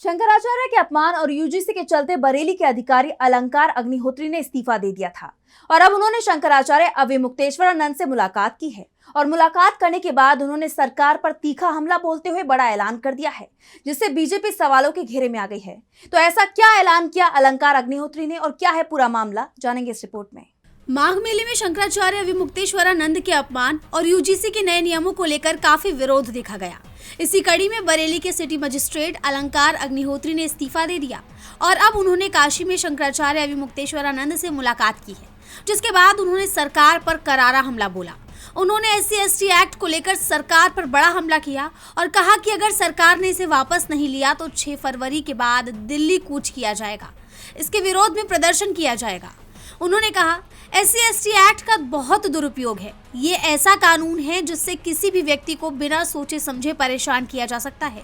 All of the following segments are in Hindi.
शंकराचार्य के अपमान और यूजीसी के चलते बरेली के अधिकारी अलंकार अग्निहोत्री ने इस्तीफा दे दिया था और अब उन्होंने शंकराचार्य अविमुक्तेश्वरानंद से मुलाकात की है और मुलाकात करने के बाद उन्होंने सरकार पर तीखा हमला बोलते हुए बड़ा ऐलान कर दिया है, जिससे बीजेपी सवालों के घेरे में आ गई है। तो ऐसा क्या ऐलान किया अलंकार अग्निहोत्री ने और क्या है पूरा मामला, जानेंगे इस रिपोर्ट में। माघ मेले में शंकराचार्य अविमुक्तेश्वरानंद के अपमान और यूजीसी के नए नियमों को लेकर काफी विरोध देखा गया। इसी कड़ी में बरेली के सिटी मजिस्ट्रेट अलंकार अग्निहोत्री ने इस्तीफा दे दिया और अब उन्होंने काशी में शंकराचार्य अविमुक्तेश्वरानंद से मुलाकात की है, जिसके बाद उन्होंने सरकार पर करारा हमला बोला। उन्होंने SC/ST एक्ट को लेकर सरकार पर बड़ा हमला किया और कहा कि अगर सरकार ने इसे वापस नहीं लिया तो 6 फरवरी के बाद दिल्ली कूच किया जाएगा, इसके विरोध में प्रदर्शन किया जाएगा। उन्होंने कहा SC/ST एक्ट का बहुत दुरुपयोग है। ये ऐसा कानून है जिससे किसी भी व्यक्ति को बिना सोचे समझे परेशान किया जा सकता है।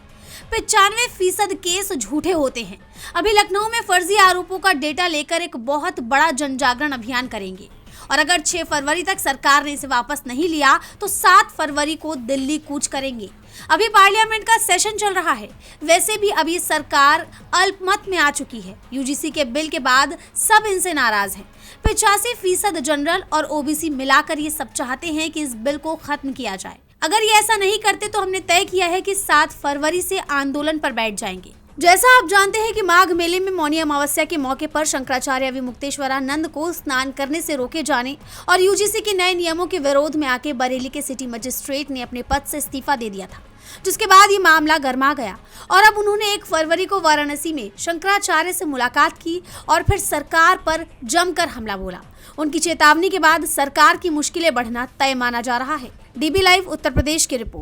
95% केस झूठे होते हैं। अभी लखनऊ में फर्जी आरोपों का डेटा लेकर एक बहुत बड़ा जनजागरण अभियान करेंगे और अगर 6 फरवरी तक सरकार ने इसे वापस नहीं लिया तो 7 फरवरी को दिल्ली कूच करेंगे। अभी पार्लियामेंट का सेशन चल रहा है। वैसे भी अभी सरकार अल्पमत में आ चुकी है। यूजीसी के बिल के बाद सब इनसे नाराज हैं। 85% जनरल और OBC मिलाकर ये सब चाहते हैं कि इस बिल को खत्म किया जाए। अगर ये ऐसा नहीं करते तो हमने तय किया है कि 7 फरवरी से आंदोलन पर बैठ जाएंगे। जैसा आप जानते हैं कि माघ मेले में मौनी अमावस्या के मौके पर शंकराचार्य अविमुक्तेश्वरानंद को स्नान करने से रोके जाने और यूजीसी के नए नियमों के विरोध में आके बरेली के सिटी मजिस्ट्रेट ने अपने पद से इस्तीफा दे दिया था, जिसके बाद ये मामला गर्मा गया और अब उन्होंने 1 फरवरी को वाराणसी में शंकराचार्य से मुलाकात की और फिर सरकार पर जमकर हमला बोला। उनकी चेतावनी के बाद सरकार की मुश्किलें बढ़ना तय माना जा रहा है। DB लाइव उत्तर प्रदेश की रिपोर्ट।